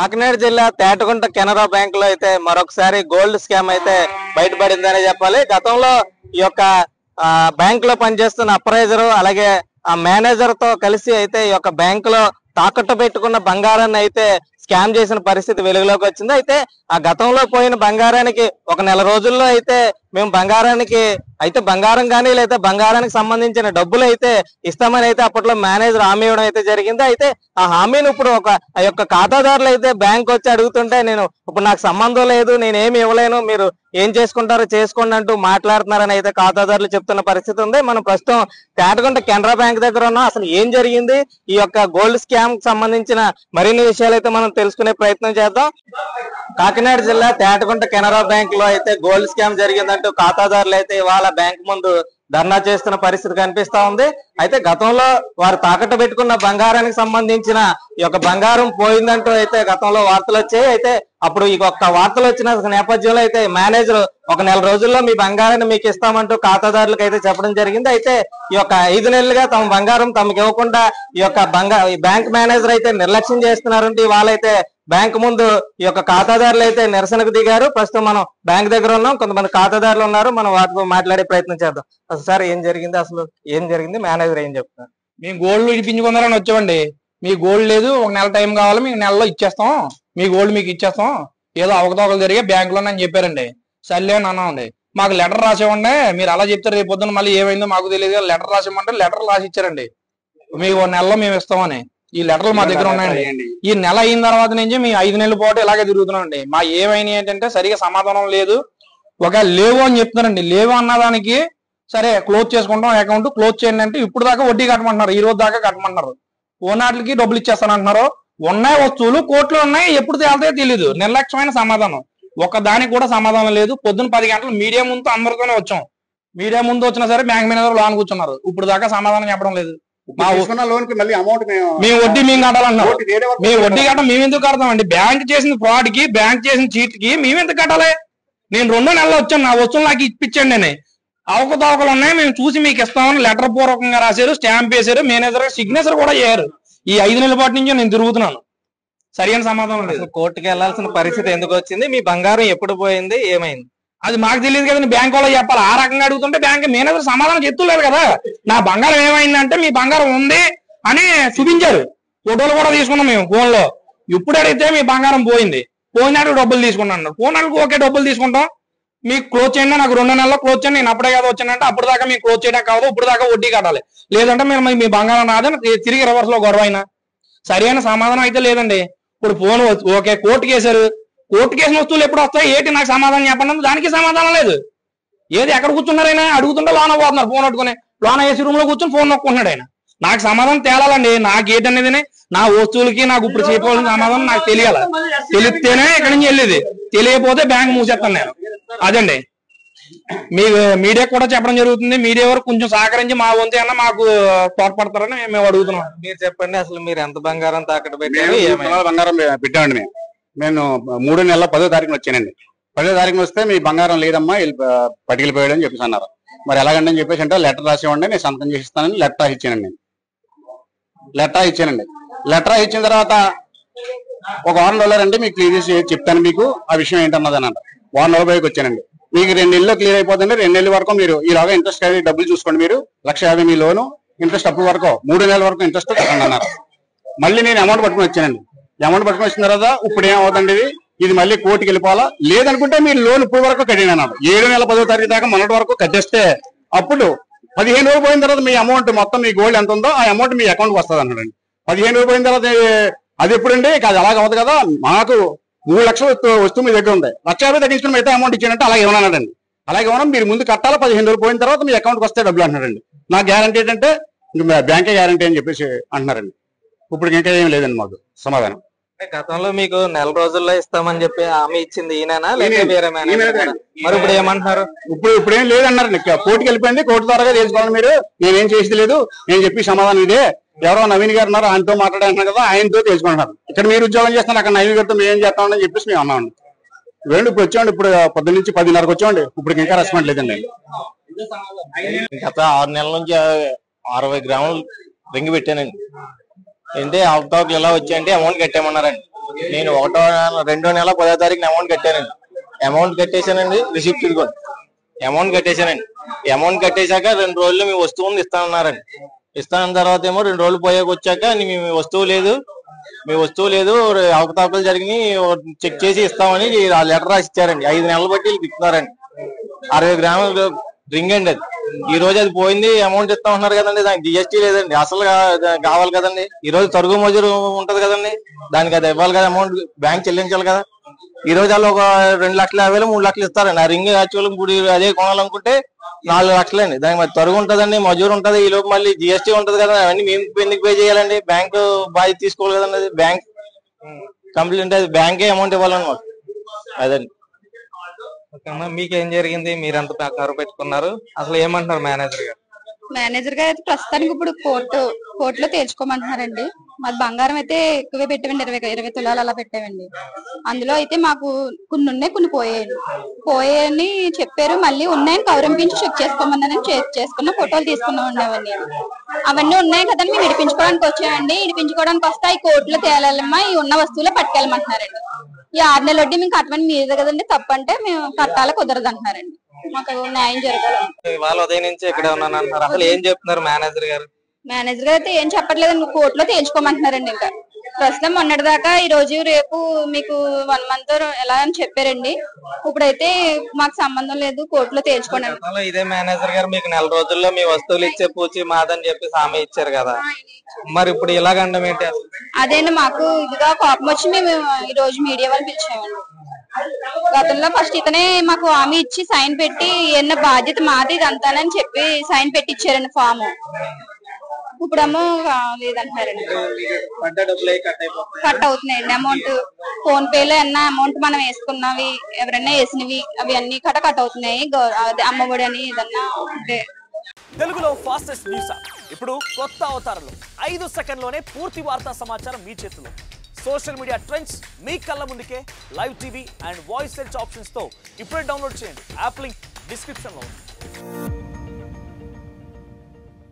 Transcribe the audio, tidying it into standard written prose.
కాకినాడ జిల్లా తేటగుంట కెనరా బ్యాంక్ లో అయితే మరొకసారి గోల్డ్ స్కామ్ అయితే బయటపడిందనే చెప్పాలి. గతంలో ఈ యొక్క బ్యాంక్ లో పనిచేస్తున్న అప్రైజర్ అలాగే ఆ మేనేజర్ తో కలిసి అయితే ఈ యొక్క బ్యాంక్ లో తాకట్టు పెట్టుకున్న బంగారాన్ని అయితే స్కామ్ చేసిన పరిస్థితి వెలుగులోకి వచ్చింది. అయితే ఆ గతంలో పోయిన బంగారానికి ఒక నెల రోజుల్లో అయితే మేము బంగారానికి అయితే బంగారం కానీ లేదా బంగారానికి సంబంధించిన డబ్బులు అయితే ఇస్తామని అయితే అప్పట్లో మేనేజర్ హామీ ఇవ్వడం అయితే జరిగింది. అయితే ఆ హామీని ఇప్పుడు ఆ యొక్క ఖాతాదారులు అయితే బ్యాంక్ వచ్చి అడుగుతుంటే నేను ఇప్పుడు నాకు సంబంధం లేదు, నేనేమి ఇవ్వలేను, మీరు ఏం చేసుకుంటారో చేసుకోండి అంటూ మాట్లాడుతున్నారని అయితే ఖాతాదారులు చెప్తున్న పరిస్థితి ఉంది. మనం ప్రస్తుతం తేటగుంట కెనరా బ్యాంక్ దగ్గర ఉన్నాం. అసలు ఏం జరిగింది, ఈ యొక్క గోల్డ్ స్కామ్ కి సంబంధించిన మరిన్ని విషయాలు అయితే మనం తెలుసుకునే ప్రయత్నం చేద్దాం. కాకినాడ జిల్లా తేటగుంట కెనరా బ్యాంక్ లో అయితే గోల్డ్ స్కామ్ జరిగిందంటూ ఖాతాదారులు అయితే ఇవాళ బ్యాంక్ ముందు ధర్నా చేస్తున్న పరిస్థితి కనిపిస్తా ఉంది. అయితే గతంలో వారు తాకట్టు పెట్టుకున్న బంగారానికి సంబంధించిన ఈ యొక్క బంగారం పోయిందంటూ అయితే గతంలో వార్తలు వచ్చాయి. అయితే అప్పుడు ఈ ఒక్క వార్తలు వచ్చిన నేపథ్యంలో అయితే మేనేజర్ ఒక నెల రోజుల్లో మీ బంగారాన్ని మీకు ఇస్తామంటూ ఖాతాదారులకు అయితే చెప్పడం జరిగింది. అయితే ఈ యొక్క 5 నెలలుగా తమ బంగారం తమకు ఇవ్వకుండా ఈ యొక్క బ్యాంక్ మేనేజర్ అయితే నిర్లక్ష్యం చేస్తున్నారంటే వాళ్ళైతే బ్యాంక్ ముందు ఈ యొక్క ఖాతాదారులు అయితే నిరసనకు దిగారు. ప్రస్తుతం మనం బ్యాంక్ దగ్గర ఉన్నాం, కొంతమంది ఖాతాదారులు ఉన్నారు, మనం వాటితో మాట్లాడే ప్రయత్నం చేద్దాం. అసలు సార్ ఏం జరిగింది, అసలు ఏం జరిగింది, మేనేజర్ ఏం చెప్తున్నారు? మేము గోల్డ్ ఇప్పించుకుందారని వచ్చామండి. మీ గోల్డ్ లేదు, ఒక నెల టైం కావాలి, మీకు నెలలో ఇచ్చేస్తాం, మీ గోల్డ్ మీకు ఇచ్చేస్తాం, ఏదో అవకతవకలు జరిగే బ్యాంక్ లో అని చెప్పారండి. సర్లే అని అన్నామండి. మాకు లెటర్ రాసేవండి, మీరు అలా చెప్తారు, రేపు పొద్దున మళ్ళీ ఏమైందో మాకు తెలియదు, లెటర్ రాసేమంటే లెటర్ రాసి ఇచ్చారండి, మీకు 1 నెలలో మేము ఇస్తామని. ఈ లెటర్లు మా దగ్గర ఉన్నాయండి. ఈ నెల అయిన తర్వాత నుంచి మేము 5 నెలల పాటు ఇలాగే తిరుగుతున్నామండి. మా ఏమైనా ఏంటంటే సరిగా సమాధానం లేదు, ఒక లేవు అని చెప్తున్నారండి. లేవు అన్నదానికి సరే క్లోజ్ చేసుకుంటాం, అకౌంట్ క్లోజ్ చేయండి అంటే ఇప్పుడు దాకా వడ్డీ కట్టమంటున్నారు, ఈ రోజు దాకా కట్టమంటున్నారు. ఓనాట్లకి డబ్బులు ఇచ్చేస్తానంటున్నారు. ఉన్నాయి వస్తువులు కోర్టులో ఉన్నాయి, ఎప్పుడు తేలితే తెలియదు. నిర్లక్ష్యమైన సమాధానం, ఒక దానికి కూడా సమాధానం లేదు. పొద్దున్న 10 గంటలు మీడియా ముందు అందరితోనే వచ్చాం. మీడియా ముందు వచ్చినా సరే బ్యాంక్ మేనేజర్ లోన్ కూర్చున్నారు, ఇప్పుడు దాకా సమాధానం చెప్పడం లేదు. మేము వడ్డీ మేము కట్టాలన్నారు. మేము వడ్డీ కట్ట మేము ఎందుకు కడతామండి? బ్యాంక్ చేసిన ఫ్రాడ్ కి, బ్యాంక్ చేసిన చీట్ కి మేము ఎందుకు కట్టాలి? నేను 2 నెలలు వచ్చాను, నా వస్తువులు నాకు ఇప్పించండి అని. అవకతవకలు ఉన్నాయి, మేము చూసి మీకు ఇస్తామని లెటర్ పూర్వకంగా రాశారు, స్టాంప్ వేశారు, మేనేజర్ సిగ్నేచర్ కూడా చేయరు. ఈ 5 నెలల పాటు నుంచి నేను తిరుగుతున్నాను, సరైన సమాధానం లేదు. కోర్టుకి వెళ్లాల్సిన పరిస్థితి ఎందుకు వచ్చింది? మీ బంగారం ఎప్పుడు పోయింది, ఏమైంది? అది మాకు తెలియదు కదండి, బ్యాంక్ వాళ్ళు చెప్పాలి. ఆ రకంగా అడుగుతుంటే బ్యాంక్ మేనేజర్ సమాధానం చెప్తులేదు కదా. నా బంగారం ఏమైందంటే మీ బంగారం ఉంది అని చూపించారు, ఫోటోలు కూడా తీసుకున్నాం మేము ఫోన్ లో. ఇప్పుడు అడిగితే మీ బంగారం పోయింది, పోయినట్టు డబ్బులు తీసుకున్నాను. పోయినట్టు ఓకే డబ్బులు తీసుకుంటాం, మీకు క్లోజ్ చేయండి, నాకు 2 నెలల్లో క్లోజ్ చేయండి, నేను అప్పుడే కదా వచ్చానంటే అప్పుడు దాకా మీకు క్లోజ్ చేయడం కాదు, ఇప్పుడు దాకా వడ్డీ కట్టాలి, లేదంటే మీరు మీ బంగారం రాదని తిరిగి రివర్స్ లో గొడవ అయినా. సరైన సమాధానం అయితే లేదండి. ఇప్పుడు ఫోన్ ఓకే కోర్టుకి వేశారు, కోర్టు కేసిన వస్తువులు ఎప్పుడు వస్తాయి ఏంటి నాకు సమాధానం చెప్పండి, దానికి సమాధానం లేదు. ఏది ఎక్కడ కూర్చున్నారైనా అడుగుతుంటే లోన పోతున్నారు, ఫోన్ పట్టుకుని లోన ఏసీ రూమ్ లో కూర్చొని ఫోన్ నొక్కుంటున్నాడు ఆయన. నాకు సమాధానం తేలాలండి, నాకు ఏంటనేది నా వస్తువులకి నాకు ఇప్పుడు చెప్పవలసిన సమాధానం నాకు తెలియాలి. తెలిస్తేనే ఇక్కడి నుంచి వెళ్ళేది, తెలియకపోతే బ్యాంక్ మూసేస్తాను నేను. అదండి మీ మీడియా కూడా చెప్పడం జరుగుతుంది. మీడియా వరకు కొంచెం సహకరించి మా వంతు అన్న మాకు తోడ్పడతారని మేము అడుగుతున్నాం. మీరు చెప్పండి, అసలు మీరు ఎంత బంగారం తాకట్టు పెట్టారు? బంగారం పెట్టామండి. నేను 3 నెలల 10వ తారీఖున వచ్చానండి. 10వ తారీఖున వస్తే మీ బంగారం లేదమ్మా పట్టుకెళ్ళిపోయాడు అని చెప్పేసి అన్నారు. మరి ఎలాగండి అని చెప్పేసి అంటే లెటర్ రాసివ్వండి, నేను సంతకం చేసి ఇస్తానని లెటర్ రాసి ఇచ్చానండి. నేను లెటర్ ఇచ్చానండి. లెటర్ ఇచ్చిన తర్వాత ఒక 1 వారం రోజులంటే మీకు క్లియర్ చేసి చెప్తాను మీకు ఆ విషయం ఏంటన్నది అని అంటారు. 1 వారం రోజులకి వచ్చానండి. మీకు 2 నెలల్లో క్లియర్ అయిపోతుంది, 2 నెలల వరకు మీరు ఈలోగా ఇంట్రెస్ట్ అనేది డబ్బులు చూసుకోండి, మీరు 1,50,000 మీ లోను ఇంట్రెస్ట్ అప్పుడు వరకు 3 నెలల వరకు ఇంట్రెస్ట్ కట్టండి అన్నారు. మళ్ళీ నేను అమౌంట్ పట్టుకుని వచ్చానండి. అమౌంట్ పట్టుకుని వచ్చిన తర్వాత ఇప్పుడు ఏమవుతుంది, ఇది మళ్ళీ కోర్టుకి వెళ్ళిపోవాలా, లేదనుకుంటే మీరు లోన్ ఇప్పుడు వరకు కట్టిన అన్నారు. 7 నెలల 10వ తారీఖు దాకా మొన్నటి వరకు కట్టేస్తే అప్పుడు 15 రోజులు పోయిన తర్వాత మీ అమౌంట్ మొత్తం మీ గోల్డ్ ఎంత ఉందో ఆ అమౌంట్ మీ అకౌంట్కి వస్తుంది అన్నాడండి. 15 రోజులు పోయిన తర్వాత అది ఎప్పుడండి, అది అలాగ అవ్వదు కదా, మాకు 3 లక్షలు వస్తువు మీ దగ్గర ఉంది, 1,50,000 తగ్గించుకుని మిగతా అమౌంట్ ఇచ్చానంటే అలాగే ఏమన్నాడండి. అలాగే ఏమన్నా మీరు ముందు కట్టాలా, 15 రోజులు పోయిన తర్వాత మీ అకౌంట్కి వస్తే డబ్బులు అంటున్నాడండి. నా గ్యారంటీ ఏంటంటే బ్యాంకే గ్యారంటీ అని చెప్పేసి అంటున్నారండి. ఇప్పుడు ఇంకా ఏం లేదండి మాకు సమాధానం. గతంలో మీకు నెల రోజుల్లో ఇస్తామని చెప్పి హామీ ఇచ్చింది ఈయన లేదా వేరే మేనేజర్? మరి ఇప్పుడు ఏమంటున్నారు? ఇప్పుడు ఏం లేదన్నారండి. కోర్టుకి వెళ్ళిపోయింది, కోర్టు ద్వారా తెలుసుకోవాలి, మీరు నేనేం చేసేది లేదు, నేను చెప్పి సమాధానం ఇదే. ఎవరో నవీన్ గారు ఉన్నారు, ఆయనతో మాట్లాడారు కదా, ఆయనతో తెలుసుకుంటున్నారు. ఇక్కడ మీరు ఉద్యోగం చేస్తున్నారు, అక్కడ నవీన్ గారితో మేము ఏం చేస్తామని చెప్పేసి మేము అన్నామండి. ఇప్పుడు వచ్చామండి, ఇప్పుడు 10 నుంచి 10:30కి వచ్చామండి. ఇప్పుడు ఇంకా రెస్పాండ్ లేదండి. గత 6 నెలల నుంచి 60 గ్రాములు రింగ్ పెట్టానండి. అంటే అవతవకలు ఎలా వచ్చాయంటే అమౌంట్ కట్టామన్నారండి. నేను 2వ నెల 10వ తారీఖున అమౌంట్ కట్టానండి. అమౌంట్ కట్టేశానండి. రిసిప్ట్ ఇదిగోండి. అమౌంట్ కట్టేశానండి. అమౌంట్ కట్టేశాక 2 రోజుల్లో మీ వస్తువుని ఇస్తానన్నారండి. ఇస్తాన తర్వాత ఏమో 2 రోజులు పోయాక వచ్చాక మీ వస్తువు లేదు అవకతవకలు జరిగినాయి చెక్ చేసి ఇస్తామని లెటర్ రాసి ఇచ్చారండి. 5 నెలలు బట్టి ఇస్తున్నారండి. 60 గ్రాములు రింగ్ అండి. అది ఈ రోజు అది పోయింది. అమౌంట్ ఇస్తా ఉన్నారు కదండి, దానికి జిఎస్టీ లేదండి. అసలు కావాలి కదండి. ఈ రోజు తరుగు మజూరు ఉంటది కదండి, దానికి అది ఇవ్వాలి కదా, అమౌంట్ బ్యాంక్ చెల్లించాలి కదా. ఈ రోజు వాళ్ళు ఒక 2,50,000 3 లక్షలు ఇస్తారండి. ఆ రింగ్ యాక్చువల్ ఇప్పుడు అదే కొనాలనుకుంటే 4 లక్షలు అండి. దానికి మరి తరుగు ఉంటదండి, మజూరు ఉంటది, ఈ లోపు మళ్ళీ జిఎస్టీ ఉంటది కదా. అవన్నీ మేము ఎందుకు పే చేయాలండి? బ్యాంక్ బాధ్యత తీసుకోవాలి కదండి. అది బ్యాంక్ కంప్లైంట్, అది బ్యాంకే అమౌంట్ ఇవ్వాలన్నమాట. అదండి. మీకేం జరిగింది? మీరెంత కవర్ పెట్టుకున్నారు? అసలు ఏమంటున్నారు మేనేజర్ గారు? మేనేజర్ గారు అయితే ప్రస్తుతానికి ఇప్పుడు కోర్టులో తేల్చుకోమంటున్నారండి. మాది బంగారం అయితే ఎక్కువే పెట్టామండి, 20 తులాలు అలా పెట్టామండి. అందులో అయితే మాకు కొన్ని ఉన్నాయి, కొన్ని పోయాయని చెప్పారు. మళ్ళీ ఉన్నాయని కౌరంపించి చెక్ చేసుకోమన్నారని చెక్ చేసుకున్న ఫోటోలు తీసుకున్నామండి. అవన్నీ ఉన్నాయి కదండి, మేము ఇడిపించుకోవడానికి వచ్చామండి. ఇడిపించుకోవడానికి వస్తే ఈ కోర్టులో తేలాలమ్మా, ఈ ఉన్న వస్తువులే పట్టుకెళ్ళమంటున్నారండి. ఈ 6 నెలల వడ్డీ మేము కట్టమని మీదే కదండి, తప్పంటే మేము కట్టాలి, కుదరదు అంటున్నారండి. మాకు న్యాయం జరగాలి. వాళ్ళ ఉదయం నుంచి ఇక్కడ ఉన్నాను అంటున్నారు. అసలు ఏం చెప్తున్నారు మేనేజర్ గారు? మేనేజర్ గారు అయితే ఏం చెప్పట్లేదండి, కోర్టులో తేల్చుకోమంటున్నారండి. ఇంకా ప్రస్తుతం మొన్నటి దాకా ఈ రోజు రేపు మీకు 1 మంత్ ఎలా అని చెప్పారండి. ఇప్పుడైతే మాకు సంబంధం లేదు, కోర్టులో తేల్చుకోండి. ఇదే మేనేజర్ గారు మీకు 4 రోజుల్లో మీ వస్తువులు ఇచ్చే పూచి మాదని చెప్పి హామీ ఇచ్చారు కదా, మరి ఇప్పుడు ఇలాగండం ఏంటి? అదేండి, మాకు ఇదిగా కోపం వచ్చి మేము ఈ రోజు మీడియా వాళ్ళు పిలిచామండి. గతంలో ఫస్ట్ ఇతనే మాకు హామీ ఇచ్చి సైన్ పెట్టి ఏమన్నా బాధ్యత మాది ఇదంతానని చెప్పి సైన్ పెట్టి ఇచ్చారండి ఫామ్. ఇప్పుడేమో లేదంటున్నారండి. కట్ అవుతున్నాయండి అమౌంట్. ఫోన్ పేలో ఏమన్నా అమౌంట్ మనం వేసుకున్నవి, ఎవరైనా వేసినవి అవి అన్ని కట్ అవుతున్నాయి. అమ్మఒడి అని ఏదన్నా ఉంటే. తెలుగులో ఫాస్టెస్ట్ న్యూస్ ఇప్పుడు కొత్త అవతారంలో 5 సెకండ్లోనే పూర్తి వార్తా సమాచారం మీ చేతిలో. సోషల్ మీడియా ట్రెండ్స్ మీ కళ్ళ ముందుకే live TV and voice search options తో ఇప్పుడే డౌన్లోడ్ చేయండి. యాప్ లింక్ డిస్క్రిప్షన్ లో ఉంది.